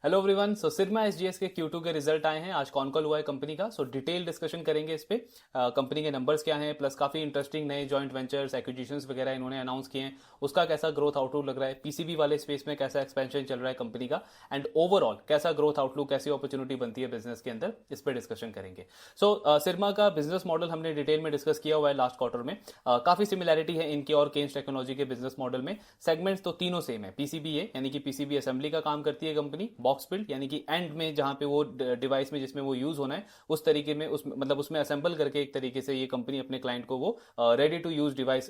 Hello everyone. So Syrma SGS के Q2 के result आए हैं, आज कॉन कॉल हुआ है कंपनी का। सो डिटेल डिस्कशन करेंगे इस पे। कंपनी के नंबर्स क्या हैं, प्लस काफी इंटरेस्टिंग नए जॉइंट वेंचर्स एक्विजिशंस वगैरह इन्होंने अनाउंस किए हैं, उसका कैसा ग्रोथ आउटलुक लग रहा है, पीसीबी वाले स्पेस में कैसा एक्सपेंशन चल रहा है कंपनी का, एंड ओवरऑल कैसा ग्रोथ आउटलुक, कैसी अपॉर्चुनिटी बनती है बिजनेस के अंदर, इस पर डिस्कशन करेंगे। सो सिरमा का बिजनेस मॉडल हमने डिटेल में डिस्कस किया हुआ है लास्ट क्वार्टर में। काफी सिमिलैरिटी है इनकी और केन्स टेक्नोलॉजी के बिजनेस मॉडल में। सेगमेंट्स तो तीनों सेम है। पीसीबी है यानी कि पीसीबी असेंबली का काम करती है कंपनी, बॉक्स बिल्ड यानी कि एंड में जहां पे वो डिवाइस में जिसमें वो यूज होना है उस तरीके में उसमें असेंबल करके एक तरीके से ये कंपनी अपने क्लाइंट को वो ready to use device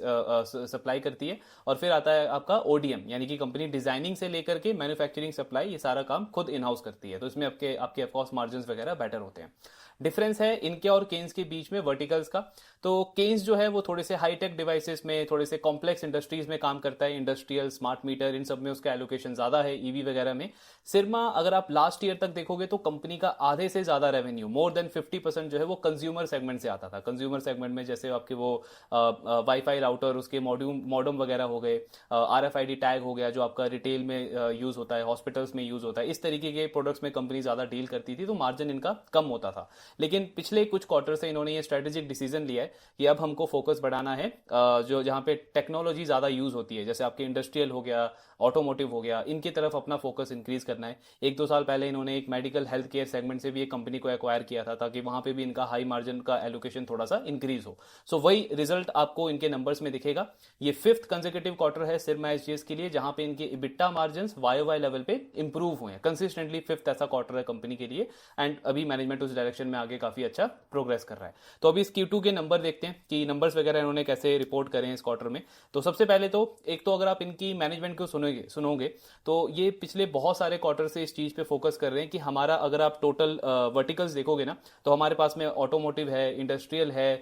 supply करती है। और फिर आता है आपका ओडीएम यानी कि कंपनी डिजाइनिंग से लेकर के मैन्युफैक्चरिंग सप्लाई ये सारा काम खुद इन हाउस करती है। तो इसमें आपके ऑफकोर्स मार्जिन वगैरह बेटर होते हैं। डिफरेंस है इनके और केन्स के बीच में वर्टिकल्स का। तो केन्स जो है वो थोड़े से हाईटेक डिवाइसेस में, थोड़े से कॉम्प्लेक्स इंडस्ट्रीज में काम करता है, इंडस्ट्रियल स्मार्ट मीटर इन सब में उसका एलोकेशन ज्यादा है, ईवी वगैरह में। सिरमा अगर आप लास्ट ईयर तक देखोगे तो कंपनी का आधे से ज्यादा रेवेन्यू, मोर देन 50% जो है वो कंज्यूमर सेगमेंट से आता था। कंज्यूमर सेगमेंट में जैसे आपके वो वाईफाई राउटर, उसके मॉडम वगैरह हो गए, आरएफआईडी टैग हो गया जो आपका रिटेल में यूज होता है, हॉस्पिटल्स में यूज होता है, इस तरीके के प्रोडक्ट्स में कंपनी ज्यादा डील करती थी, तो मार्जिन इनका कम होता था। लेकिन पिछले कुछ क्वार्टर से इन्होंने ये स्ट्रेटेजिक डिसीजन लिया है कि अब हमको फोकस बढ़ाना है जो जहां पे टेक्नोलॉजी ज्यादा यूज होती है, जैसे आपके इंडस्ट्रियल हो गया, ऑटोमोटिव हो गया, इनकी तरफ अपना फोकस इंक्रीज करना है। 1-2 साल पहले इन्होंने एक मेडिकल हेल्थ केयर सेगमेंट से भी एक कंपनी को एक्वायर किया था ताकि वहां पे भी इनका हाई मार्जिन का एलोकेशन थोड़ा सा इंक्रीज हो। सो वही रिजल्ट आपको इनके नंबर्स में दिखेगा। ये 5th कंसेक्यूटिव क्वार्टर है सिरमा एसजीएस के लिए जहां पे इनके इबिट्टा मार्जिन वाई लेवल पे इंप्रूव हुए हैं। कंसिस्टेंटली 5th ऐसा क्वार्टर है कंपनी के लिए, एंड अभी मैनेजमेंट उस डायरेक्शन में आगे काफी अच्छा प्रोग्रेस कर रहा है। तो अभी इस Q2 के नंबर देखते हैं कि नंबर्स वगैरह इन्होंने कैसे रिपोर्ट करें इस क्वार्टर में। तो सबसे पहले तो एक तो अगर आप इनकी मैनेजमेंट को सुनोगे तो ये पिछले बहुत सारे क्वार्टर से इस चीज पे फोकस कर रहे हैं कि हमारा, अगर आप टोटल वर्टिकल्स देखोगे ना, तो हमारे पास में ऑटोमोटिव है, इंडस्ट्रियल है,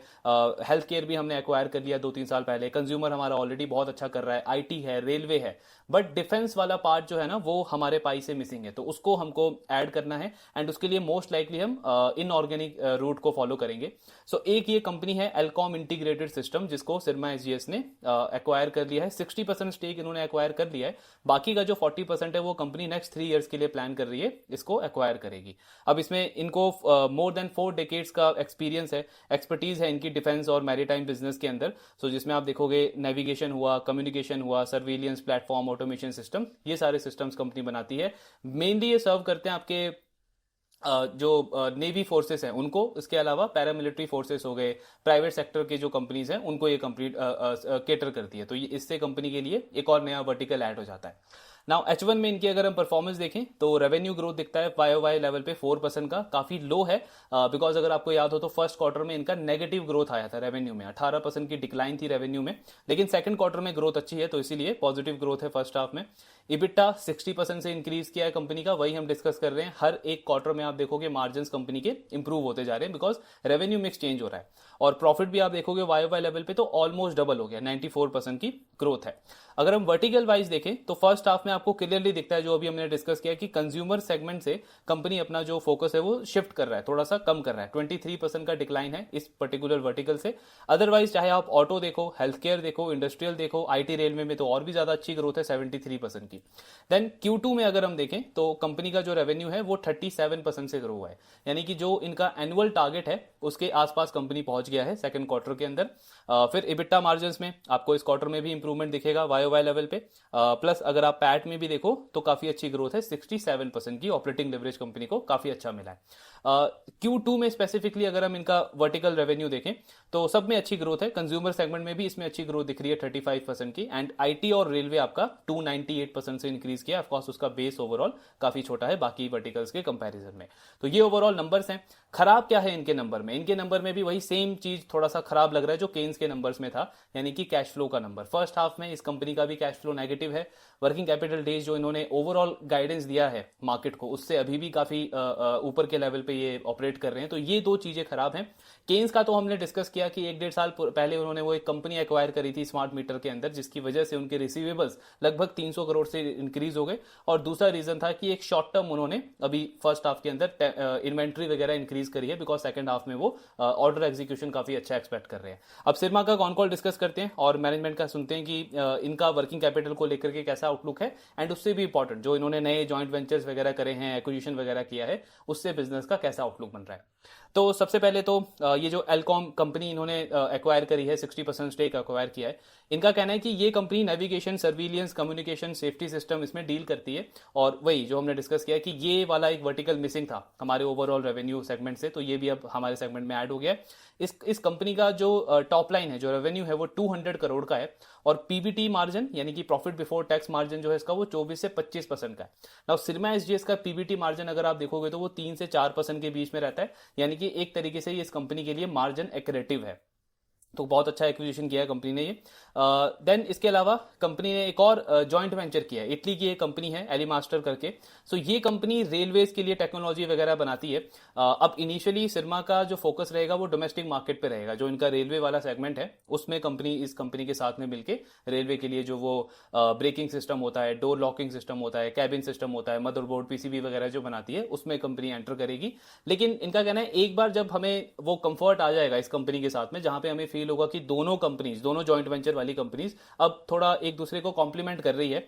हेल्थ केयर भी हमने एक्वायर कर लिया 2-3 साल पहले, कंज्यूमर हमारा ऑलरेडी बहुत अच्छा कर रहा है, आईटी है, रेलवे है, बट डिफेंस वाला पार्ट जो है ना वो हमारे पाई से मिसिंग है, तो उसको हमको ऐड करना है। एंड उसके लिए मोस्ट लाइकली हम इनऑर्गेनिक रूट को फॉलो करेंगे। सो एक ये कंपनी है एल्कॉम इंटीग्रेटेड सिस्टम, जिसको सिरमा एसजीएस ने एक्वायर कर लिया है। 60% स्टेक इन्होंने एक्वायर कर लिया है, बाकी का जो 40% है वो कंपनी नेक्स्ट 3 ईयर्स के लिए प्लान कर रही है इसको एक्वायर करेगी। अब इसमें इनको मोर देन 4 डेकेड्स का एक्सपीरियंस है, एक्सपर्टीज है इनकी डिफेंस और मैरीटाइम बिजनेस के अंदर। सो जिसमें आप देखोगे नेविगेशन हुआ, कम्युनिकेशन हुआ, सर्विलियंस प्लेटफॉर्म, ऑटोमेशन सिस्टम, ये सारे सिस्टम्स कंपनी बनाती है। मेनली ये सर्व करते हैं आपके जो नेवी फोर्सेस हैं उनको, इसके अलावा पैरामिलिट्री फोर्सेस हो गए, प्राइवेट सेक्टर के जो कंपनीज हैं उनको ये कंप्लीट केटर करती है। तो ये इससे कंपनी के लिए एक और नया वर्टिकल ऐड हो जाता है। नाउ H1 में इनकी अगर हम परफॉर्मेंस देखें तो रेवेन्यू ग्रोथ दिखता है वाई लेवल पे 4% का, काफी लो है बिकॉज अगर आपको याद हो तो फर्स्ट क्वार्टर में इनका नेगेटिव ग्रोथ आया था रेवेन्यू में, 18% की डिक्लाइन थी रेवेन्यू में, लेकिन सेकंड क्वार्टर में ग्रोथ अच्छी है तो इसीलिए पॉजिटिव ग्रोथ है फर्स्ट हाफ में। इबिट्टा 60% से इंक्रीज किया है कंपनी का, वही हम डिस्कस कर रहे हैं। हर एक क्वार्टर में आप देखोगे मार्जिन कंपनी के इंप्रूव होते जा रहे हैं बिकॉज रेवेन्यू मिक्स चेंज हो रहा है। और प्रॉफिट भी आप देखोगे वाई लेवल पे तो ऑलमोस्ट डबल हो गया, 94% की ग्रोथ है। अगर हम वर्टिकल वाइज देखें तो फर्स्ट हाफ में आपको क्लियरली दिखता है, जो अभी हमने डिस्कस किया, कि कंज्यूमर सेगमेंट से कंपनी अपना जो फोकस है वो शिफ्ट कर रहा है, थोड़ा सा कम कर रहा है। 23% का डिक्लाइन है इस पर्टिकुलर वर्टिकल से। अदरवाइज चाहे आप ऑटो देखो, हेल्थ केयर देखो, इंडस्ट्रियल देखो, आईटी रेलवे में तो और भी ज्यादा अच्छी ग्रोथ है 73% की। देन Q2 में अगर हम देखें तो कंपनी का जो रेवेन्यू है वो 37% से ग्रो हुआ है, यानी कि जो इनका एनुअल टारगेट है उसके आसपास कंपनी पहुंच गया है सेकंड क्वार्टर के अंदर। फिर इबिट्टा मार्जिन में आपको इस क्वार्टर में भी इंप्रूवमेंट दिखेगा वाई लेवल पे। प्लस अगर आप पैट में भी देखो तो काफी अच्छी ग्रोथ है, 67% की ऑपरेटिंग लेवरेज कंपनी को काफी अच्छा मिला है। Q2 में स्पेसिफिकली अगर हम इनका वर्टिकल रेवेन्यू देखें तो सब में अच्छी ग्रोथ है, कंज्यूमर सेगमेंट में भी इसमें अच्छी ग्रोथ दिख रही है 35% की, एंड आईटी और रेलवे आपका 298% से इंक्रीज किया। ऑफकोर्स उसका बेस ओवरऑल काफी छोटा है बाकी वर्टिकल्स के कंपैरिजन में। तो ये ओवरऑल नंबर्स हैं। खराब क्या है इनके नंबर में? इनके नंबर में भी वही सेम चीज थोड़ा सा खराब लग रहा है जो केन्स के नंबर्स में था, यानी कि कैश फ्लो का नंबर। फर्स्ट हाफ में इस कंपनी का भी कैश फ्लो नेगेटिव है। वर्किंग कैपिटल डेज जो इन्होंने ओवरऑल गाइडेंस दिया है मार्केट को, उससे अभी भी काफी ऊपर के लेवल पे ये ऑपरेट कर रहे हैं, तो ये दो चीजें खराब हैं। केन्स का तो हमने डिस्कस किया कि 1-1.5 साल पहले उन्होंने वो एक कंपनी एक्वायर करी थी स्मार्ट मीटर के अंदर, जिसकी वजह से उनके रिसीवेबल्स लगभग 300 करोड़ से इंक्रीज हो गए। और दूसरा रीजन था कि एक शॉर्ट टर्म उन्होंने अभी फर्स्ट हाफ के अंदर इन्वेंट्री वगैरह इंक्रीज करी है बिकॉज सेकंड हाफ में वो ऑर्डर एग्जीक्यूशन काफी अच्छा एक्सपेक्ट कर रहे हैं। अब सिरमा का कॉन कॉल डिस्कस करते हैं और मैनेजमेंट का सुनते हैं कि इनका वर्किंग कैपिटल को लेकर के कैसा आउटलुक है, एंड उससे भी इंपॉर्टेंट जो इन्होंने नए जॉइंट वेंचर्स वगैरह करे हैं, एक्विजिशन वगैरह किया है, उससे बिजनेस का कैसा आउटलुक बन रहा है। तो सबसे पहले तो ये जो एलकॉम कंपनी इन्होंने एक्वायर करी है, 60% स्टेक एक्वायर किया है। इनका कहना है कि ये company navigation, surveillance, communication, safety system इसमें डील करती है, और वही जो हमने डिस्कस किया कि ये वाला एक वर्टिकल मिसिंग था हमारे ओवरऑल रेवेन्यू सेगमेंट से, तो ये भी अब हमारे सेगमेंट में ऐड हो गया है। इस कंपनी का जो टॉप लाइन है, जो रेवेन्यू है, वो 200 करोड़ का है, और पीबीटी मार्जिन यानी कि प्रॉफिट बिफोर टैक्स मार्जिन जो है इसका वो 24 से 25% का है। नाउ सिरमा एसजीएस का पीबीटी मार्जिन अगर आप देखोगे तो वो 3 से 4% के बीच में रहता है, यानी कि एक तरीके से ये इस कंपनी के लिए मार्जिन एक्रेटिव है। तो बहुत अच्छा एक्विजिशन किया है कंपनी ने ये। देन इसके अलावा कंपनी ने एक और जॉइंट वेंचर किया है, इटली की एक कंपनी है एलिमास्टर करके। सो ये कंपनी रेलवेज के लिए टेक्नोलॉजी वगैरह बनाती है। अब इनिशियली सिरमा का जो फोकस रहेगा वो डोमेस्टिक मार्केट पे रहेगा, जो इनका रेलवे वाला सेगमेंट है उसमें इस कंपनी के साथ में मिलके रेलवे के लिए जो वो ब्रेकिंग सिस्टम होता है, डोर लॉकिंग सिस्टम होता है, कैबिन सिस्टम होता है, मदरबोर्ड, पीसीबी वगैरह जो बनाती है, उसमें कंपनी एंटर करेगी। लेकिन इनका कहना है एक बार जब हमें वो कंफर्ट आ जाएगा इस कंपनी के साथ में, जहां पे हमें फील होगा कि दोनों जॉइंट वेंचर वाली कंपनीज अब थोड़ा एक दूसरे को कॉम्प्लीमेंट कर रही है,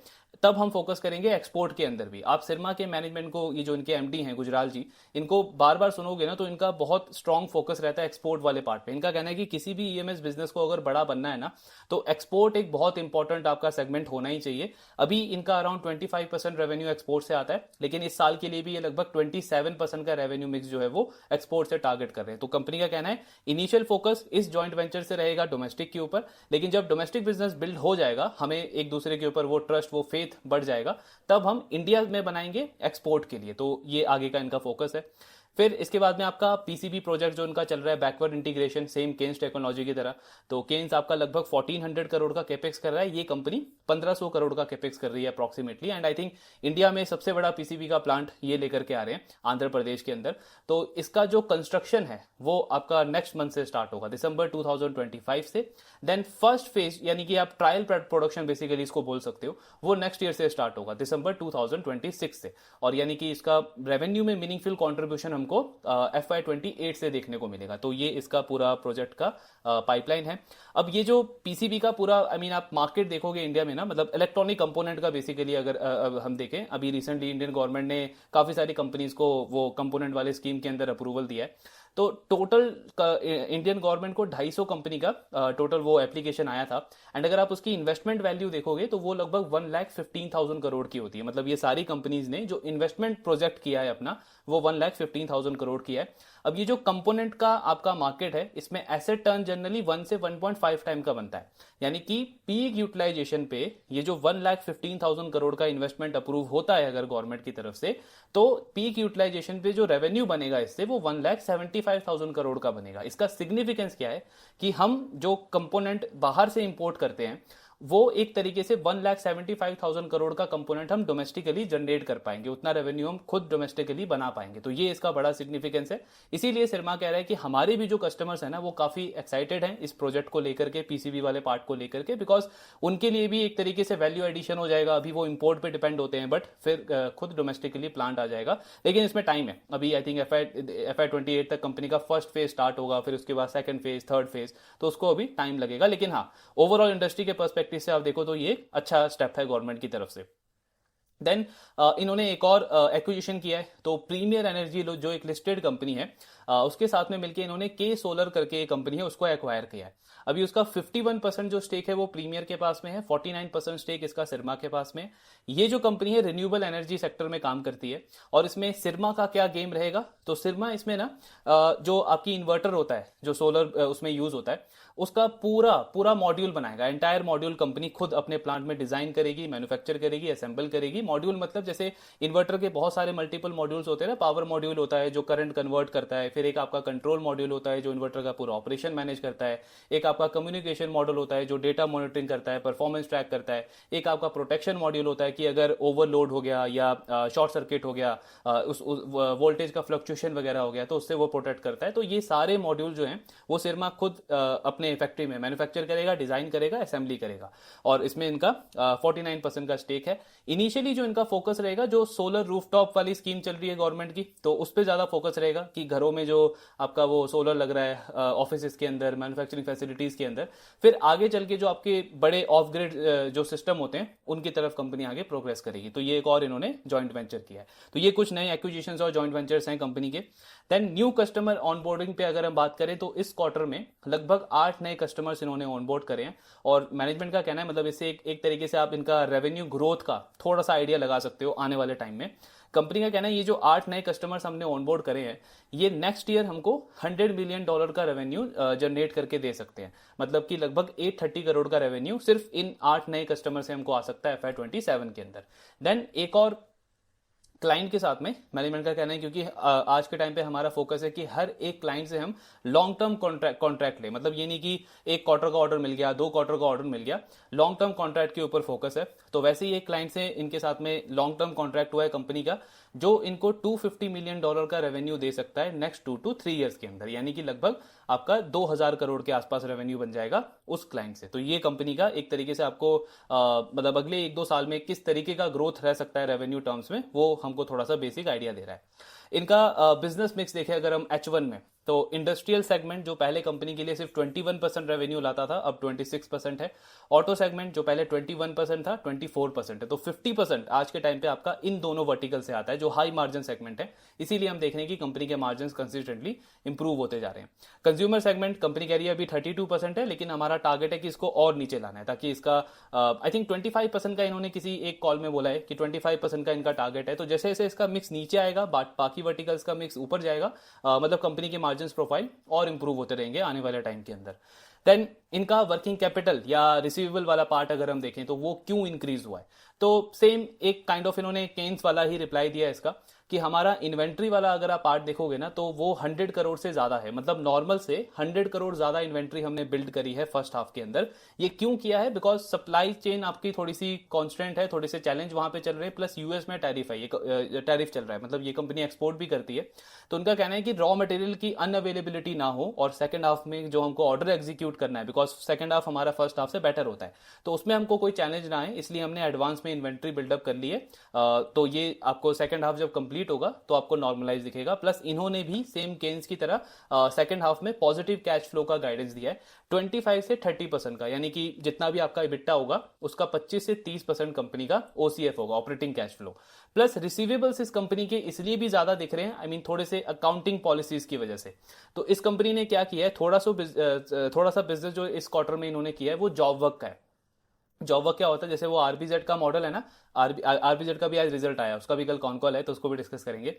तब हम फोकस करेंगे एक्सपोर्ट के अंदर भी। आप सिरमा के मैनेजमेंट को, ये जो इनके एमडी हैं गुजराल जी, इनको बार बार सुनोगे ना तो इनका बहुत स्ट्रांग फोकस रहता है एक्सपोर्ट वाले पार्ट पे। इनका कहना है कि किसी भी ईएमएस बिजनेस को अगर बड़ा बनना है ना, तो एक्सपोर्ट एक बहुत इंपॉर्टेंट आपका सेगमेंट होना ही चाहिए। अभी इनका अराउंड 25% रेवेन्यू एक्सपोर्ट से आता है, लेकिन इस साल के लिए भी ये लगभग 27% का रेवेन्यू मिक्स जो है वो एक्सपोर्ट से टारगेट कर रहे हैं। तो कंपनी का कहना है इनिशियल फोकस इस जॉइंट वेंचर से रहेगा डोमेस्टिक के ऊपर, लेकिन जब डोमेस्टिक बिजनेस बिल्ड हो जाएगा, हमें एक दूसरे के ऊपर वो ट्रस्ट, वो फेथ बढ़ जाएगा, तब हम इंडिया में बनाएंगे एक्सपोर्ट के लिए। तो ये आगे का इनका फोकस है। फिर इसके बाद में आपका पीसीबी प्रोजेक्ट जो इनका चल रहा है, backward integration, same Kaynes technology की तरह। तो केन्स आपका लगभग 1400 करोड़ का कैपेक्स कर रहा है, ये कंपनी 1500 करोड़ का कैपेक्स कर रही है approximately. And I think India में सबसे बड़ा पीसीबी का प्लांट ये लेकर के आ रहे हैं आंध्र प्रदेश के अंदर। तो इसका जो कंस्ट्रक्शन है वो आपका नेक्स्ट मंथ से स्टार्ट होगा, दिसंबर 2025 से। देन फर्स्ट फेज यानी कि आप ट्रायल प्रोडक्शन बेसिकली इसको बोल सकते हो, वो नेक्स्ट ईयर से स्टार्ट होगा, दिसंबर 2026 से। और यानी कि इसका रेवेन्यू में मीनिंगफुल कॉन्ट्रीब्यूशन हमको FY28 से देखने को मिलेगा। तो ये इसका पूरा प्रोजेक्ट का पाइपलाइन है। अब ये जो पीसीबी का पूरा आप मार्केट देखोगे इंडिया में ना, मतलब इलेक्ट्रॉनिक कंपोनेंट का बेसिकली अगर हम देखें, अभी रिसेंटली इंडियन गवर्नमेंट ने काफी सारी कंपनीज को वो कंपोनेंट वाले स्कीम के अंदर अप्रूवल दिया है। तो टोटल इंडियन गवर्नमेंट को 250 कंपनी का टोटल वो एप्लीकेशन आया था। एंड अगर आप उसकी इन्वेस्टमेंट वैल्यू देखोगे तो वो लगभग 1,15,000 करोड़ की होती है। मतलब ये सारी कंपनीज ने जो इन्वेस्टमेंट प्रोजेक्ट किया है अपना, वो 1,15,000 करोड़ किया है। अब ये जो कंपोनेंट का आपका मार्केट है, इसमें एसेट टर्न जनरली 1 से 1.5 टाइम का बनता है। यानी कि पीक यूटिलाइजेशन पे ये जो 1,15,000 करोड़ का इन्वेस्टमेंट अप्रूव होता है अगर गवर्नमेंट की तरफ से, तो पीक यूटिलाइजेशन पे जो रेवेन्यू बनेगा इससे, वो 1,75,000 करोड़ का बनेगा। इसका सिग्निफिकेंस क्या है कि हम जो कंपोनेंट बाहर से इंपोर्ट करते हैं, वो एक तरीके से 1,75,000 करोड़ का कंपोनेंट हम डोमेस्टिकली जनरेट कर पाएंगे, उतना रेवेन्यू हम खुद डोमेस्टिकली बना पाएंगे। तो ये इसका बड़ा सिग्निफिकेंस है। इसीलिए सिरमा कह रहा है कि हमारे भी जो कस्टमर्स हैं ना, वो काफी एक्साइटेड हैं इस प्रोजेक्ट को लेकर के, पीसीबी वाले पार्ट को लेकर के, बिकॉज उनके लिए भी एक तरीके से वैल्यू एडिशन हो जाएगा। अभी वो इंपोर्ट पे डिपेंड होते हैं, बट फिर खुद डोमेस्टिकली प्लांट आ जाएगा। लेकिन इसमें टाइम है, अभी आई थिंक FY28 तक कंपनी का फर्स्ट फेज स्टार्ट होगा, फिर उसके बाद सेकंड फेज, थर्ड फेज, तो उसको अभी टाइम लगेगा। लेकिन हाँ, ओवरऑल इंडस्ट्री के पर्सपेक्टिव से आप देखो तो ये अच्छा स्टेप है गवर्नमेंट की तरफ से। देन इन्होंने एक और एक्विजिशन किया है। तो प्रीमियर एनर्जी जो एक लिस्टेड कंपनी है, उसके साथ में मिलकर इन्होंने के सोलर करके एक कंपनी है, उसको एक्वायर किया है। अभी उसका 51% जो स्टेक है वो प्रीमियर के पास में है, 49% स्टेक इसका सिरमा के पास में। ये जो कंपनी है रिन्यूएबल एनर्जी सेक्टर में काम करती है। और इसमें सिरमा का क्या गेम रहेगा, तो सिरमा इसमें ना जो आपकी इन्वर्टर होता है, जो सोलर उसमें यूज होता है, उसका पूरा मॉड्यूल बनाएगा। एंटायर मॉड्यूल कंपनी खुद अपने प्लांट में डिजाइन करेगी, मैन्युफैक्चर करेगी, असेंबल करेगी। मॉड्यूल मतलब जैसे इन्वर्टर के बहुत सारे मल्टीपल मॉड्यूल्स होते हैं ना, पावर मॉड्यूल होता है जो करंट कन्वर्ट करता है, फिर एक आपका कंट्रोल मॉड्यूल होता है जो इन्वर्टर का पूरा ऑपरेशन मैनेज करता है, एक आपका कम्युनिकेशन मॉड्यूल होता है जो डेटा मॉनिटरिंग करता है, परफॉर्मेंस ट्रैक करता है, एक आपका प्रोटेक्शन मॉड्यूल होता है कि अगर ओवरलोड हो गया या शॉर्ट सर्किट हो गया, उस वोल्टेज का फ्लक्चुएशन वगैरह हो गया, तो उससे वो प्रोटेक्ट करता है। तो ये सारे मॉड्यूल जो हैं वो सिरमा खुद अपने फैक्ट्री में मैन्युफैक्चर करेगा, डिजाइन करेगा, असेंबली करेगा। और इसमें इनका 49% का स्टेक है। इनिशियली जो इनका फोकस रहेगा, जो सोलर रूफटॉप वाली स्कीम चल रही है गवर्नमेंट की, तो उस पर ज्यादा फोकस रहेगा कि घरों में में जो आपका वो सोलर लग रहा है ऑफिस के अंदर, मैन्युफैक्चरिंग फैसिलिटीज के अंदर, फिर आगे चल के जो आपके बड़े ऑफ ग्रिड जो सिस्टम होते हैं उनकी तरफ कंपनी आगे प्रोग्रेस करेगी। तो ये एक और इन्होंने जॉइंट वेंचर किया है। तो ये कुछ नए एक्विजिशंस और जॉइंट वेंचर्स हैं कंपनी के। देन न्यू कस्टमर ऑनबोर्डिंग पे अगर हम बात करें तो इस क्वार्टर में लगभग 8 नए कस्टमर्स इन्होंने ऑनबोर्ड करे हैं। और मैनेजमेंट का कहना है, मतलब इससे एक तरीके से आप इनका रेवेन्यू ग्रोथ का थोड़ा सा आइडिया लगा सकते हो आने वाले टाइम में। कंपनी का कहना है ये जो 8 नए कस्टमर्स हमने ऑनबोर्ड करे हैं ये नेक्स्ट ईयर हमको $100 मिलियन का रेवेन्यू जनरेट करके दे सकते हैं। मतलब कि लगभग 830 करोड़ का रेवेन्यू सिर्फ इन 8 नए कस्टमर से हमको आ सकता है FY27 के अंदर। देन एक और क्लाइंट के साथ में मैनेजमेंट का कहना है, क्योंकि आज के टाइम पे हमारा फोकस है कि हर एक क्लाइंट से हम लॉन्ग टर्म कॉन्ट्रैक्ट ले। मतलब ये नहीं कि एक क्वार्टर का ऑर्डर मिल गया, 2 क्वार्टर का ऑर्डर मिल गया, लॉन्ग टर्म कॉन्ट्रैक्ट के ऊपर फोकस है। तो वैसे ही एक क्लाइंट से इनके साथ में लॉन्ग टर्म कॉन्ट्रैक्ट हुआ है कंपनी का, जो इनको $250 मिलियन का रेवेन्यू दे सकता है नेक्स्ट 2 to 3 ईयर्स के अंदर। यानी कि लगभग आपका 2000 करोड़ के आसपास रेवेन्यू बन जाएगा उस क्लाइंट से। तो ये कंपनी का एक तरीके से आपको मतलब अगले 1-2 साल में किस तरीके का ग्रोथ रह सकता है रेवेन्यू टर्म्स में, वो हमको थोड़ा सा बेसिक आइडिया दे रहा है। इनका बिजनेस मिक्स देखें अगर हम H1 में, तो इंडस्ट्रियल सेगमेंट जो पहले कंपनी के लिए सिर्फ 21% रेवेन्यू लाता था अब 26% है। ऑटो सेगमेंट जो पहले 21% था 24% है। तो 50% आज के टाइम पे आपका इन दोनों वर्टिकल से आता है जो हाई मार्जिन सेगमेंट है। इसीलिए हम देख रहे हैं कि कंपनी के मार्जिन कंसिस्टेंटली इंप्रूव होते जा रहे हैं। कंज्यूमर सेगमेंट कंपनी कह रही है अभी 32% है, लेकिन हमारा टारगेट है कि इसको और नीचे लाना है, ताकि इसका आई थिंक 25% का इन्होंने किसी एक कॉल में बोला है कि 25% का इनका टारगेट है। तो जैसे जैसे इसका मिक्स नीचे आएगा बाकी वर्टिकल्स का मिक्स ऊपर जाएगा, मतलब कंपनी के मार्जिन प्रोफाइल और इंप्रूव होते रहेंगे आने वाले टाइम के अंदर। देन इनका वर्किंग कैपिटल या रिसीवेबल वाला पार्ट अगर हम देखें तो वो क्यों इंक्रीज हुआ है, तो सेम एक काइंड ऑफ इन्होंने केन्स वाला ही रिप्लाई दिया है इसका, कि हमारा इन्वेंट्री वाला अगर आप पार्ट देखोगे ना तो वो 100 करोड़ से ज्यादा है। मतलब नॉर्मल से 100 करोड़ ज्यादा इन्वेंट्री हमने बिल्ड करी है फर्स्ट हाफ के अंदर। ये क्यों किया है? बिकॉज सप्लाई चेन आपकी थोड़ी सी कॉन्स्टेंट है, थोड़े से चैलेंज वहां पे चल रहे हैं, प्लस यूएस में टैरिफ है, ये टैरिफ चल रहा है। मतलब ये कंपनी एक्सपोर्ट भी करती है। तो उनका कहना है कि रॉ मटेरियल की अनअवेलेबिलिटी ना हो और सेकंड हाफ में जो हमको ऑर्डर एग्जीक्यूट करना है, बिकॉज सेकंड हाफ हमारा फर्स्ट हाफ से बेटर होता है, तो उसमें हमको कोई चैलेंज ना आए, इसलिए हमने एडवांस में इन्वेंट्री बिल्डअप कर ली है। तो ये आपको सेकंड हाफ जब कंप्लीट होगा तो आपको नॉर्मलाइज दिखेगा। प्लस इन्होंने भी सेम केन्स की तरह सेकंड हाफ में पॉजिटिव कैश फ्लो का गाइडेंस दिया है 25 से 30% का। यानी कि जितना भी आपका इबिट्टा होगा उसका 25 से 30% कंपनी का ओसीएफ होगा, operating cash flow. Plus receivables इस कंपनी के इसलिए भी ज्यादा दिख रहे हैं, आई मीन थोड़े से अकाउंटिंग पॉलिसीज की वजह से। तो इस कंपनी ने क्या किया है, थोड़ा सा बिजनेस जो इस क्वार्टर में इन्होंने किया है वो जॉब वर्क का है। जॉब वर्क क्या होता है, जैसे वो आरबीजेड का मॉडल है ना, आरबीजेड का भी आज रिजल्ट आया, उसका भी कल कॉन कॉल है तो उसको भी डिस्कस करेंगे।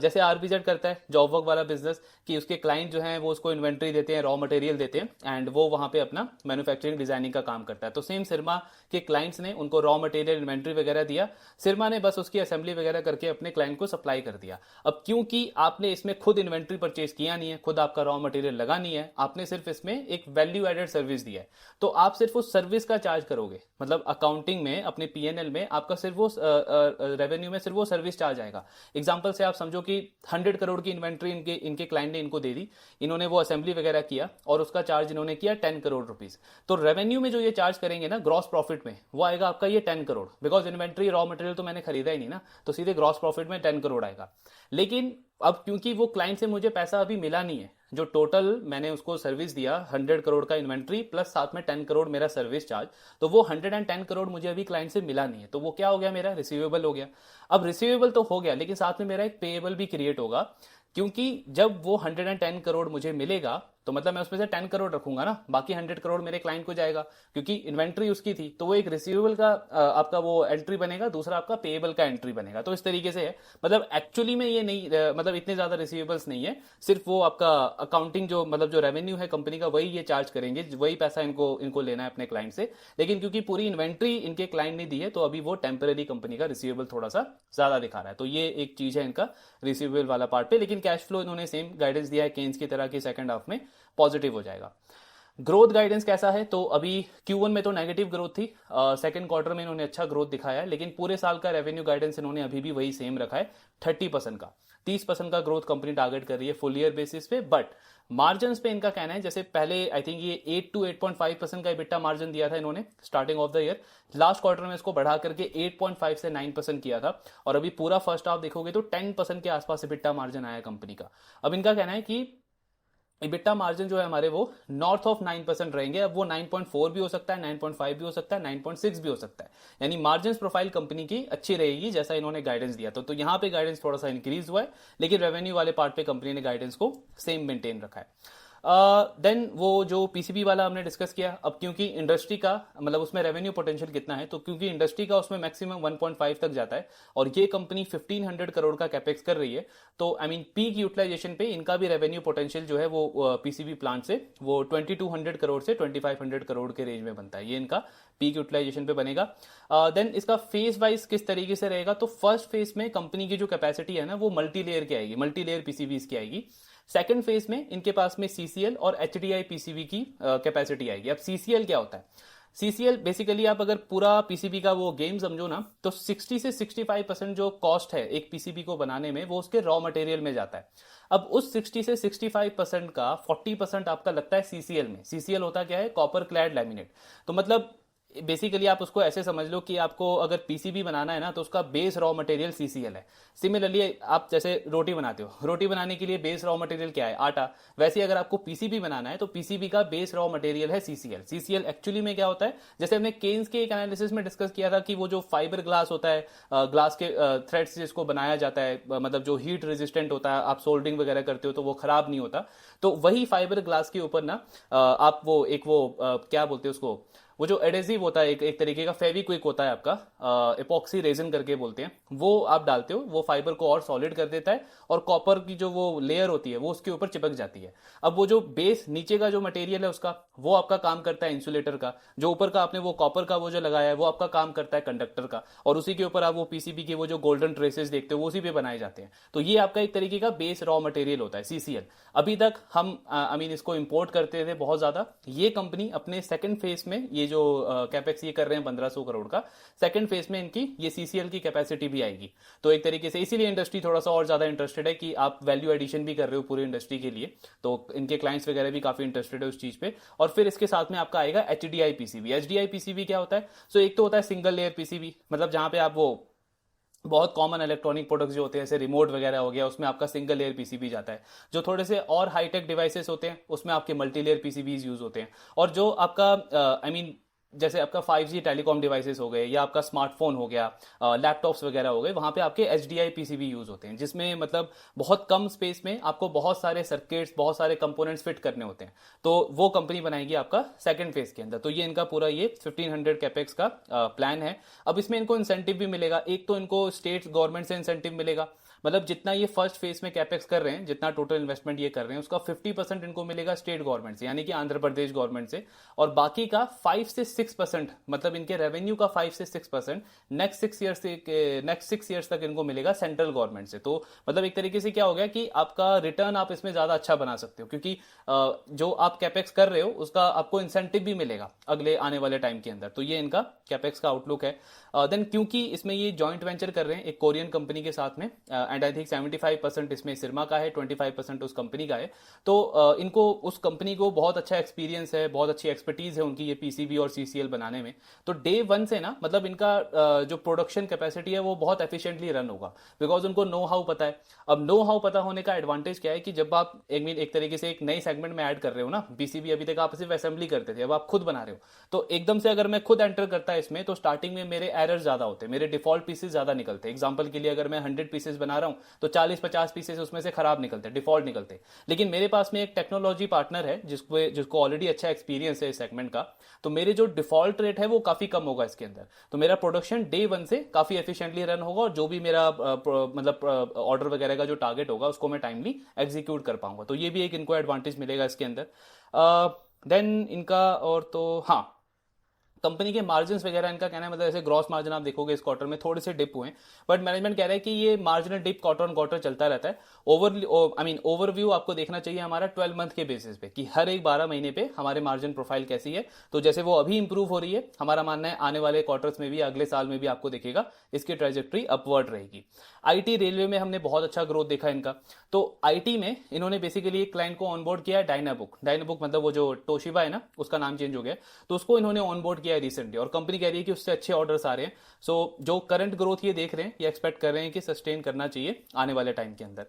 जैसे आरबीजेड करता है जॉब वर्क वाला बिजनेस, कि उसके क्लाइंट जो हैं वो उसको इन्वेंट्री देते हैं, रॉ मटेरियल देते हैं, एंड वो वहां पे अपना मैन्युफैक्चरिंग डिजाइनिंग का काम करता है। तो सेम सिरमा के क्लाइंट्स ने उनको रॉ मटेरियल इन्वेंट्री वगैरह दिया, सिरमा ने बस उसकी असेंबली वगैरह करके अपने क्लाइंट को सप्लाई कर दिया। अब क्योंकि आपने इसमें खुद इन्वेंट्री परचेज किया नहीं है, खुद आपका रॉ मटेरियल लगा नहीं है, आपने सिर्फ इसमें एक वैल्यू एडेड सर्विस दिया है, तो आप सिर्फ उस सर्विस का चार्ज करोगे। मतलब अकाउंटिंग में अपने पीएनएल में आपका सिर्फ वो रेवेन्यू में सिर्फ वो सर्विस चार्ज आएगा। एग्जांपल से आप समझो कि 100 करोड़ की इन्वेंट्री इनके क्लाइंट ने इनको दे दी, इन्होंने वो असेंबली वगैरह किया और उसका चार्ज इन्होंने किया 10 करोड़ रुपीस। तो रेवेन्यू में जो ये चार्ज करेंगे ना ग्रॉस प्रॉफिट में, वो आएगा आपका ये 10 crore, because inventory raw material तो मैंने खरीदा ही नहीं ना, तो सीधे ग्रॉस प्रॉफिट में 10 करोड़ आएगा। लेकिन अब क्योंकि वो क्लाइंट से मुझे पैसा अभी मिला नहीं है, जो टोटल मैंने उसको सर्विस दिया 100 करोड़ का इन्वेंट्री प्लस साथ में 10 करोड़ मेरा सर्विस चार्ज, तो वो 110 करोड़ मुझे अभी क्लाइंट से मिला नहीं है। तो वो क्या हो गया, मेरा रिसीवेबल हो गया। अब रिसीवेबल तो हो गया, लेकिन साथ में मेरा एक पेएबल भी क्रिएट होगा, क्योंकि जब वो 110 करोड़ मुझे मिलेगा तो मतलब मैं उसमें से 10 करोड़ रखूंगा ना, बाकी 100 करोड़ मेरे क्लाइंट को जाएगा, क्योंकि इन्वेंट्री उसकी थी। तो वो एक रिसीवेबल का आपका वो एंट्री बनेगा, दूसरा आपका पेएबल का एंट्री बनेगा। तो इस तरीके से है, मतलब एक्चुअली में ये नहीं, मतलब इतने ज्यादा रिसीवेबल्स नहीं है, सिर्फ वो आपका अकाउंटिंग जो मतलब जो रेवेन्यू है कंपनी का वही ये चार्ज करेंगे, वही पैसा इनको लेना है अपने क्लाइंट से। लेकिन क्योंकि पूरी इन्वेंट्री इनके क्लाइंट ने दी है, तो अभी वो टेम्पररी कंपनी का रिसीवेबल थोड़ा सा ज्यादा दिखा रहा है। तो ये एक चीज है इनका रिसीवेबल वाला पार्ट पे। लेकिन कैश फ्लो इन्होंने सेम गाइडेंस दिया है केन्स की तरह, की सेकंड हाफ में पॉजिटिव हो जाएगा। ग्रोथ गाइडेंस कैसा है, तो अभी Q1 में तो नेगेटिव ग्रोथ थी, सेकंड क्वार्टर में इन्होंने अच्छा ग्रोथ दिखाया है, लेकिन पूरे साल का रेवेन्यू गाइडेंस इन्होंने अभी भी वही सेम रखा है 30% का। 30% का ग्रोथ कंपनी टारगेट कर रही है फुल ईयर बेसिस पे। बट मार्जिन पे इनका कहना है, जैसे पहले आई थिंक ये 8 to 8.5% का EBITDA मार्जिन दिया था इन्होंने starting of the year, last quarter में इसको बढ़ा करके 8.5 से 9% किया था, और अभी पूरा फर्स्ट हाफ देखोगे तो 10% के आसपास EBITDA मार्जिन आया कंपनी का। अब इनका कहना है कि इबिटा मार्जिन जो है हमारे वो नॉर्थ ऑफ 9% रहेंगे। अब वो 9.4 भी हो सकता है, 9.5 भी हो सकता है, 9.6 भी हो सकता है, यानी मार्जिन प्रोफाइल कंपनी की अच्छी रहेगी जैसा इन्होंने गाइडेंस दिया था। तो यहाँ पे गाइडेंस थोड़ा सा इंक्रीज हुआ है, लेकिन रेवेन्यू वाले पार्ट पे कंपनी ने गाइडेंस को सेम मेंटेन रखा है। देन वो जो पीसीबी वाला हमने डिस्कस किया, अब क्योंकि इंडस्ट्री का मतलब उसमें रेवेन्यू पोटेंशियल कितना है, तो क्योंकि इंडस्ट्री का उसमें मैक्सिमम 1.5 तक जाता है और ये कंपनी 1500 करोड़ का कैपेक्स कर रही है, तो आई मीन पीक यूटिलाइजेशन पे इनका भी रेवेन्यू पोटेंशियल जो है वो पीसीबी प्लांट से वो 2200 करोड़ से 2500 करोड़ के रेंज में बनता है, ये इनका पीक यूटिलाइजेशन पे बनेगा। देन इसका फेज वाइज किस तरीके से रहेगा, तो फर्स्ट फेज में कंपनी की जो कैपेसिटी है ना वो मल्टी लेयर की आएगी, मल्टी लेयर पीसीबी की आएगी। सेकंड फेज में इनके पास में सीसीएल और एचडीआई पीसीबी की कैपेसिटी आएगी। अब सीसीएल क्या होता है, सीसीएल बेसिकली आप अगर पूरा पीसीबी का वो गेम समझो ना, तो 60 से 65% जो कॉस्ट है एक पीसीबी को बनाने में वो उसके रॉ मटेरियल में जाता है। अब उस 60 से 65% का 40% आपका लगता है सीसीएल में। सीसीएल होता क्या है, कॉपर क्लैड लैमिनेट। तो मतलब बेसिकली आप उसको ऐसे समझ लो कि आपको अगर पीसीबी बनाना है ना तो उसका बेस रॉ मटेरियल सीसीएल है। सिमिलरली आप जैसे रोटी बनाते हो, रोटी बनाने के लिए बेस रॉ मटेरियल क्या है, आटा। वैसे अगर आपको पीसीबी बनाना है तो पीसीबी का बेस रॉ मटेरियल है सीसीएल। सीसीएल एक्चुअली में क्या होता है, जैसे हमने केन्स के एक एनालिसिस में डिस्कस किया था कि वो जो फाइबर ग्लास होता है, ग्लास के थ्रेड से जिसको बनाया जाता है, मतलब जो हीट रेजिस्टेंट होता है, आप सोल्डरिंग वगैरह करते हो तो वो खराब नहीं होता। तो वही फाइबर ग्लास के ऊपर ना आप वो एक वो क्या बोलते हैं उसको, वो जो एडेसिव होता है, एक तरीके का फेविक्विक होता है आपका, एपॉक्सी रेजिन करके बोलते हैं, वो आप डालते हो, वो फाइबर को और सॉलिड कर देता है और कॉपर की जो वो लेयर होती है वो उसके ऊपर चिपक जाती है। अब वो जो बेस नीचे का जो मटेरियल है उसका, वो आपका काम करता है इंसुलेटर का, जो ऊपर का आपने वो कॉपर का वो जो लगाया है वो आपका काम करता है कंडक्टर का, और उसी के ऊपर आप वो पीसीबी के वो जो गोल्डन ट्रेसेस देखते हो वो उसी पे बनाए जाते हैं। तो ये आपका एक तरीके का बेस रॉ मटेरियल होता है सीसीएल। अभी तक हम आई मीन इसको इंपोर्ट करते थे बहुत ज्यादा। ये कंपनी अपने सेकंड फेज में ये जो कैपेक्स ये कर रहे हैं 1500 करोड़ का, सेकंड फेज में इनकी ये सीसीएल की कैपेसिटी भी आएगी। तो एक तरीके से इसीलिए इंडस्ट्री थोड़ा सा और ज्यादा इंटरेस्टेड है कि आप वैल्यू एडिशन भी कर रहे हो पूरी इंडस्ट्री के लिए, तो इनके क्लाइंट्स वगैरह भी काफी इंटरेस्टेड है उस चीज पे। और फिर इसके साथ में आपका आएगा एचडीआई पीसीबी। एचडीआई पीसीबी क्या होता है, सो एक तो होता है सिंगल लेयर पीसीबी, मतलब जहां पे आप वो बहुत कॉमन इलेक्ट्रॉनिक प्रोडक्ट्स जो होते हैं जैसे रिमोट वगैरह हो गया, उसमें आपका सिंगल लेयर पीसीबी जाता है। जो थोड़े से और हाईटेक डिवाइसेस होते हैं उसमें आपके मल्टी लेयर पीसीबीज यूज होते हैं। और जो आपका आई मीन जैसे आपका 5G टेलीकॉम डिवाइसेस हो गए या आपका स्मार्टफोन हो गया, लैपटॉप्स वगैरह हो गए, वहां पे आपके एचडीआई पीसीबी यूज होते हैं, जिसमें मतलब बहुत कम स्पेस में आपको बहुत सारे सर्किट्स, बहुत सारे कंपोनेंट्स फिट करने होते हैं। तो वो कंपनी बनाएगी आपका सेकंड फेज के अंदर। तो ये इनका पूरा ये 1500 कैपेक्स का प्लान है। अब इसमें इनको इंसेंटिव भी मिलेगा। एक तो इनको स्टेट गवर्नमेंट से इंसेंटिव मिलेगा, मतलब जितना ये फर्स्ट फेज में कैपेक्स कर रहे हैं, जितना टोटल इन्वेस्टमेंट ये कर रहे हैं, उसका 50% इनको मिलेगा स्टेट गवर्नमेंट से, यानी कि आंध्र प्रदेश गवर्नमेंट से। और बाकी का 5 से 6%, मतलब इनके रेवेन्यू का 5 से 6% नेक्स्ट 6 ईयर्स तक इनको मिलेगा सेंट्रल गवर्नमेंट से। तो मतलब एक तरीके से क्या हो गया कि आपका रिटर्न आप इसमें ज्यादा अच्छा बना सकते हो, क्योंकि जो आप कैपेक्स कर रहे हो उसका आपको इंसेंटिव भी मिलेगा अगले आने वाले टाइम के अंदर। तो ये इनका कैपेक्स का आउटलुक है। देन क्योंकि इसमें ये जॉइंट वेंचर कर रहे हैं एक कोरियन कंपनी के साथ में, एंड आई थिंक 75% इसमें सिरमा का है, 25% उस कंपनी का है। तो इनको उस कंपनी को बहुत अच्छा एक्सपीरियंस है, बहुत अच्छी एक्सपर्टीज है उनकी ये पीसीबी और सीसीएल बनाने में। तो डे वन से ना मतलब इनका जो प्रोडक्शन कैपेसिटी है वो बहुत एफिशिएंटली रन होगा, बिकॉज उनको नो हाउ पता है। अब नो हाउ पता होने का एडवांटेज क्या है कि जब आप एक तरीके से एक नई सेगमेंट में ऐड कर रहे हो ना, पीसीबी अभी तक आप सिर्फ असेंबली करते थे, अब आप खुद बना रहे हो, तो एकदम से अगर मैं खुद एंटर करता है इसमें, तो स्टार्टिंग में मेरे एरर ज्यादा होते हैं, मेरे डिफॉल्ट पीसेस ज्यादा निकलते हैं। एग्जांपल के लिए अगर मैं 100 पीसेस बना रहा हूं तो 40-50 पीसेस उसमें से खराब निकलते हैं, डिफॉल्ट निकलते। लेकिन मेरे पास में एक टेक्नोलॉजी पार्टनर है जिसको ऑलरेडी अच्छा एक्सपीरियंस है इस सेगमेंट का, तो मेरे जो डिफॉल्ट रेट है वो काफी कम होगा इसके अंदर। तो मेरा प्रोडक्शन डे वन से काफी एफिशिएंटली रन होगा, और जो भी मेरा मतलब ऑर्डर वगैरह का जो टारगेट होगा उसको मैं टाइमली एग्जीक्यूट कर पाऊंगा। तो ये भी एक इनको एडवांटेज मिलेगा इसके अंदर। देन इनका और तो हाँ, कंपनी के मार्जिन वगैरह इनका कहना है, मतलब ऐसे ग्रॉस मार्जिन आप देखोगे इस क्वार्टर में थोड़े से डिप हुए, बट मैनेजमेंट कह रहा है कि ये marginal dip quarter on quarter चलता रहता है। ओवरव्यू आपको देखना चाहिए हमारा 12 मंथ के बेसिस पे, कि हर एक 12 महीने पे हमारे मार्जिन प्रोफाइल कैसी है। तो जैसे वो अभी इंप्रूव हो रही है, हमारा मानना है आने वाले क्वार्टर्स में भी, अगले साल में भी आपको दिखेगा इसकी ट्रेजेक्ट्री अपवर्ड रहेगी। आईटी रेलवे में हमने बहुत अच्छा ग्रोथ देखा इनका। तो आईटी में इन्होंने बेसिकली एक क्लाइंट को ऑनबोर्ड किया है, डायनाबुक मतलब वो जो टोशिबा है ना, उसका नाम चेंज हो गया, तो उसको इन्होंने ऑनबोर्ड किया है रिसेंटली, और कंपनी कह रही है कि उससे अच्छे ऑर्डर्स आ रहे हैं। सो जो करंट ग्रोथ ये देख रहे हैं, ये एक्सपेक्ट कर रहे हैं कि सस्टेन करना चाहिए आने वाले टाइम के अंदर।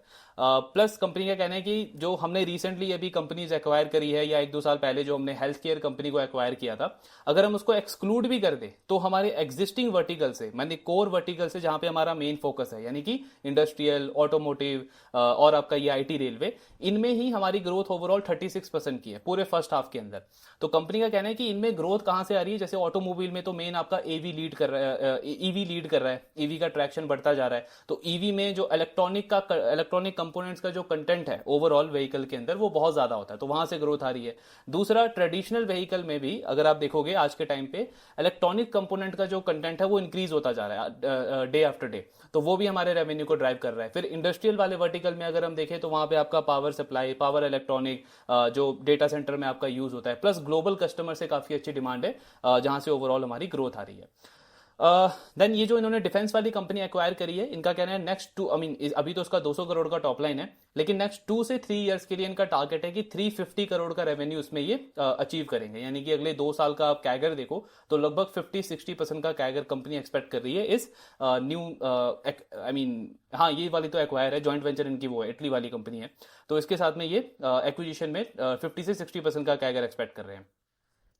प्लस कंपनी का कहना है कि जो हमने रिसेंटली अभी कंपनीज एक्वायर करी है, या 1-2 साल पहले जो हमने हेल्थ केयर कंपनी को एक्वायर किया था, अगर हम उसको एक्सक्लूड भी कर दे तो हमारे एग्जिस्टिंग वर्टिकल से, मानी कोर वर्टिकल से, जहां पे हमारा मेन फोकस है, यानी कि इंडस्ट्रियल, ऑटोमोटिव और आपका ये आईटी रेलवे, इनमें ही हमारी ग्रोथ ओवरऑल 36% की है पूरे फर्स्ट हाफ के अंदर। तो कंपनी का कहना है कि इनमें ग्रोथ कहां से आ रही है, जैसे ऑटोमोबाइल में तो मेन आपका ईवी लीड कर रहा है, ईवी का ट्रैक्शन बढ़ता जा रहा है। तो ईवी में जो इलेक्ट्रॉनिक कंपोनेंट्स का जो कंटेंट है ओवरऑल व्हीकल के अंदर, वो बहुत ज्यादा होता है, तो वहां से ग्रोथ आ रही है। दूसरा, ट्रेडिशनल व्हीकल में भी अगर आप देखोगे आज के टाइम पे इलेक्ट्रॉनिक कंपोनेंट का जो कंटेंट है वो इंक्रीज होता जा रहा है डे आफ्टर डे, तो वो भी हमारे रेवेन्यू को ड्राइव कर रहा है। फिर इंडस्ट्रियल वाले वर्टिकल में अगर हम देखें तो वहां पे आपका पावर सप्लाई, पावर इलेक्ट्रॉनिक जो डेटा सेंटर में आपका यूज होता है, प्लस ग्लोबल कस्टमर से काफी अच्छी डिमांड है, जहां से ओवरऑल हमारी ग्रोथ आ रही है। देन ये जो इन्होंने डिफेंस वाली कंपनी एक्वायर करी है, इनका कहना है नेक्स्ट 2, अभी तो उसका 200 करोड़ का टॉप लाइन है, लेकिन नेक्स्ट 2 से 3 इयर्स के लिए इनका टारगेट है कि 350 करोड़ का रेवेन्यू इसमें ये अचीव करेंगे। यानी कि अगले 2 साल का आप कैगर देखो तो लगभग 50-60% का कैगर कंपनी एक्सपेक्ट कर रही है इस न्यू हाँ, ये वाली तो एक्वायर है, जॉइंट वेंचर इनकी वो है, इटली वाली कंपनी है, तो इसके साथ में ये एक्विजिशन में 50 से 60% का कैगर एक्सपेक्ट कर रहे हैं।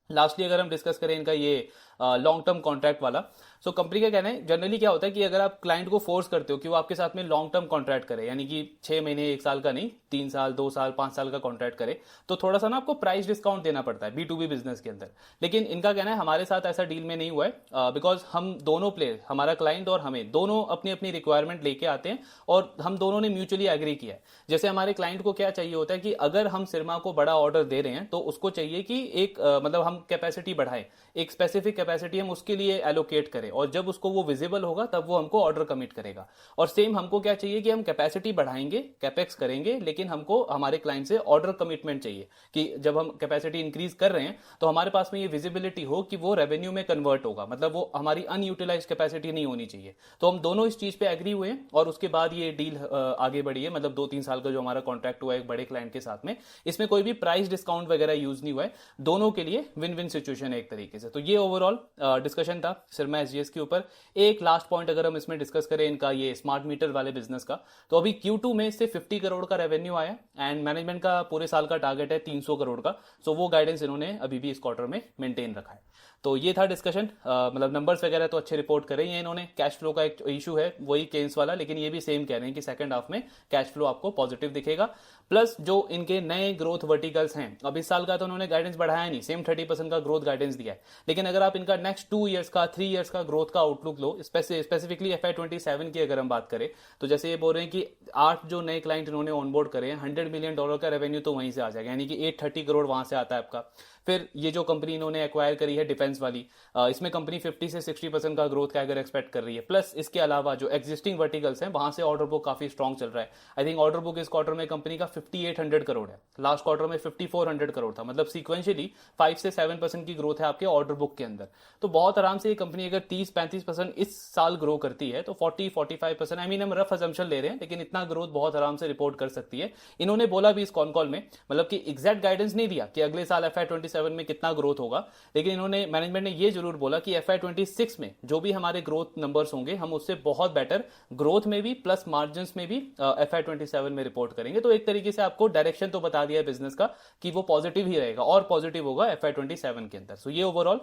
लास्टली अगर हम डिस्कस करें इनका ये लॉन्ग टर्म कॉन्ट्रैक्ट वाला, सो कंपनी का कहना है जनरली क्या होता है कि अगर आप क्लाइंट को फोर्स करते हो कि वो आपके साथ में लॉन्ग टर्म कॉन्ट्रैक्ट करे, यानी कि 6 महीने 1 साल का नहीं, 3 साल 2 साल 5 साल का कॉन्ट्रैक्ट करे, तो थोड़ा सा ना आपको प्राइस डिस्काउंट देना पड़ता है B2B बिजनेस के अंदर। लेकिन इनका कहना है हमारे साथ ऐसा डील में नहीं हुआ है, बिकॉज हम दोनों प्लेयर, हमारा क्लाइंट और हमें, दोनों अपनी अपनी रिक्वायरमेंट लेके आते हैं और हम दोनों ने म्यूचुअली एग्री किया है। जैसे हमारे क्लाइंट को क्या चाहिए होता है कि अगर हम सिरमा को बड़ा ऑर्डर दे रहे हैं तो उसको चाहिए कि एक मतलब हम कैपेसिटी बढ़ाएं, एक स्पेसिफिक कैपेसिटी हम उसके लिए एलोकेट करें, और जब उसको वो विजिबल होगा तब वो हमको ऑर्डर कमिट करेगा। और सेम हमको क्या चाहिए कि हम कैपेसिटी बढ़ाएंगे, कैपेक्स करेंगे, लेकिन हमको हमारे क्लाइंट से ऑर्डर कमिटमेंट चाहिए कि जब हम कैपेसिटी इंक्रीज कर रहे हैं तो हमारे पास में ये विजिबिलिटी हो कि वो रेवेन्यू में कन्वर्ट होगा, मतलब वो हमारी अनयूटिलाइज कैपेसिटी नहीं होनी चाहिए। तो हम दोनों इस चीज पे एग्री हुए हैं और उसके बाद ये डील आगे बढ़ी है, मतलब 2-3 साल का जो हमारा कॉन्ट्रैक्ट हुआ है एक बड़े क्लाइंट के साथ में, इसमें कोई भी प्राइस डिस्काउंट वगैरह यूज नहीं हुआ है, दोनों के लिए विन विन सिचुएशन है एक तरीके से। तो ये ओवरऑल डिस्कशन था सिरमा एसजीएस के ऊपर। एक लास्ट पॉइंट अगर हम इसमें डिस्कस करें इनका ये स्मार्ट मीटर वाले बिजनेस का, तो अभी Q2 में इससे 50 करोड़ का रेवेन्यू आया, एंड मैनेजमेंट का पूरे साल का टारगेट है 300 करोड़ का। सो वो गाइडेंस इन्होंने अभी भी इस क्वार्टर में मेंटेन रखा है। तो ये था डिस्कशन, मतलब नंबर्स वगैरह तो अच्छे रिपोर्ट कर रही हैं इन्होंने। कैश फ्लो का एक इशू है वही केन्स वाला, लेकिन ये भी सेम कह रहे हैं कि सेकंड हाफ में कैश फ्लो आपको पॉजिटिव दिखेगा। प्लस जो इनके नए ग्रोथ वर्टिकल्स हैं, अब इस साल का तो उन्होंने गाइडेंस बढ़ाया नहीं, सेम 30% का ग्रोथ गाइडेंस दिया है, लेकिन अगर आप इनका नेक्स्ट 2 इयर्स का 3 इयर्स का ग्रोथ का आउटलुक लो, स्पेसिफिकली FY27 की अगर हम बात करें, तो जैसे ये बोल रहे हैं कि 8 जो नए क्लाइंट इन्होंने ऑनबोर्ड करे हैं, $100 मिलियन का रेवेन्यू तो वहीं से आ जाएगा, यानी कि 830 करोड़ वहां से आता है आपका। फिर ये जो कंपनी इन्होंने एक्वायर करी है डिफेंस वाली, इसमें कंपनी 50 से 60% का ग्रोथ का अगर एक्सपेक्ट कर रही है। प्लस इसके अलावा जो एग्जिस्टिंग वर्टिकल्स हैं वहां से ऑर्डर बुक काफी स्ट्रॉन्ग चल रहा है। आई थिंक ऑर्डर बुक इस क्वार्टर में कंपनी का 5800 करोड़ है, लास्ट क्वार्टर में 5400 करोड़ था, मतलब सीक्वेंशियली 5 से 7% की ग्रोथ है आपके ऑर्डर बुक के अंदर। तो बहुत आराम से ये कंपनी अगर 30-35% इस साल ग्रो करती है तो 40-45%, आई मीन हम रफ अजम्पशन ले रहे हैं, लेकिन इतना ग्रोथ बहुत आराम से रिपोर्ट कर सकती है। इन्होंने बोला भी इस कॉन कॉल में, मतलब कि एग्जैक्ट गाइडेंस नहीं दिया कि अगले साल FY27 में कितना ग्रोथ होगा, लेकिन इन्होंने, मैनेजमेंट ने ये जरूर बोला कि FY26 में जो भी हमारे ग्रोथ नंबर्स होंगे हम उससे बहुत बेटर ग्रोथ में भी प्लस मार्जिन में भी FY27 में रिपोर्ट करेंगे। तो एक तरीके से आपको डायरेक्शन तो बता दिया है बिजनेस का कि वो पॉजिटिव ही रहेगा और पॉजिटिव होगा FY27 के अंदर। सो ये ओवरऑल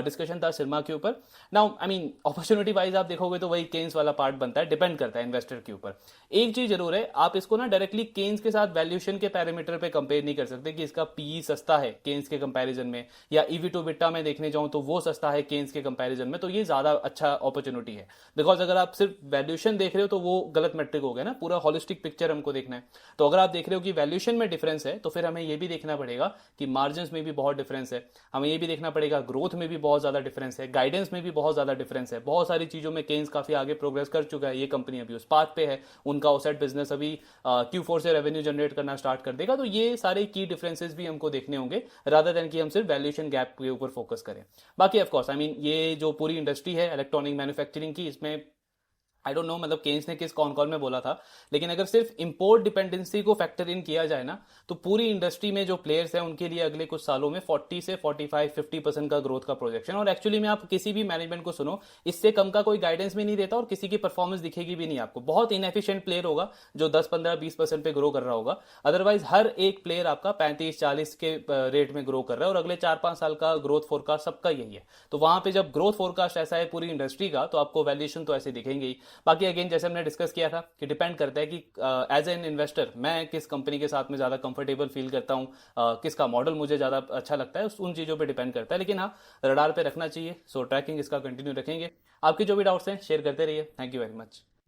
डिस्कशन था सिरमा के ऊपर। Now I mean opportunity wise आप देखोगे तो वही केन्स वाला पार्ट बनता है, डिपेंड करता है इन्वेस्टर के ऊपर। एक चीज चीज जरूर है, आप इसको ना डायरेक्टली केन्स के साथ वैल्यूएशन के पैरामीटर पे कंपेयर नहीं कर सकते कि इसका पीई सस्ता है केन्स के कंपैरिजन में, या ईवी टू बिट्टा में देखने जाऊं तो वो सस्ता है केन्स के कंपैरिजन में, तो ये ज्यादा अच्छा अपॉर्चुनिटी है। बिकॉज अगर आप सिर्फ वैल्यूएशन देख रहे हो तो वो गलत मेट्रिक हो गया ना, पूरा होलिस्टिक पिक्चर हमको देखना है। तो अगर आप देख रहे हो कि वैल्यूएशन में डिफरेंस है, तो फिर हमें ये भी देखना पड़ेगा कि मार्जिन में भी बहुत डिफरेंस है, हमें ये भी देखना पड़ेगा ग्रोथ में भी बहुत ज्यादा डिफरेंस है, गाइडेंस में भी बहुत ज्यादा डिफरेंस है, बहुत सारी चीजों में केन्स काफी आगे प्रोग्रेस कर चुका है, ये कंपनी अभी उस पाथ पे है, उनका ओसेट बिजनेस अभी Q4 से रेवेन्यू जनरेट करना स्टार्ट कर देगा। तो ये सारे की डिफरेंसेस भी हमको देखने होंगे, रादर देन कि हम सिर्फ वैल्यूएशन गैप के ऊपर फोकस करें। बाकी ऑफ कोर्स आई मीन ये जो पूरी इंडस्ट्री है इलेक्ट्रॉनिक मैन्युफैक्चरिंग की, इसमें आई डोंट नो मतलब केन्स ने किस कॉन कॉल में बोला था, लेकिन अगर सिर्फ इंपोर्ट डिपेंडेंसी को फैक्टर इन किया जाए ना, तो पूरी इंडस्ट्री में जो प्लेयर्स हैं उनके लिए अगले कुछ सालों में 40 से 45-50% का ग्रोथ का प्रोजेक्शन। और एक्चुअली में आप किसी भी मैनेजमेंट को सुनो, इससे कम का कोई गाइडेंस भी नहीं देता और किसी की परफॉर्मेंस दिखेगी भी नहीं आपको। बहुत इनएफिशिएंट प्लेयर होगा जो 10-15-20% पे ग्रो कर रहा होगा, अदरवाइज हर एक प्लेयर आपका 35-40 के रेट में ग्रो कर रहा है, और अगले 4-5 साल का ग्रोथ फोरकास्ट सबका यही है। तो वहां पे जब ग्रोथ फोरकास्ट ऐसा है पूरी इंडस्ट्री का, तो आपको वैल्यूएशन तो ऐसे दिखेंगे ही। बाकी अगेन जैसे हमने डिस्कस किया था कि डिपेंड करता है कि एज एन इन्वेस्टर मैं किस कंपनी के साथ में ज्यादा कंफर्टेबल फील करता हूं, किसका मॉडल मुझे ज्यादा अच्छा लगता है, उन चीजों पे डिपेंड करता है। लेकिन हाँ, रडार पे रखना चाहिए। सो ट्रैकिंग इसका कंटिन्यू रखेंगे। आपके जो भी डाउट्स हैं शेयर करते रहिए। Thank you very much.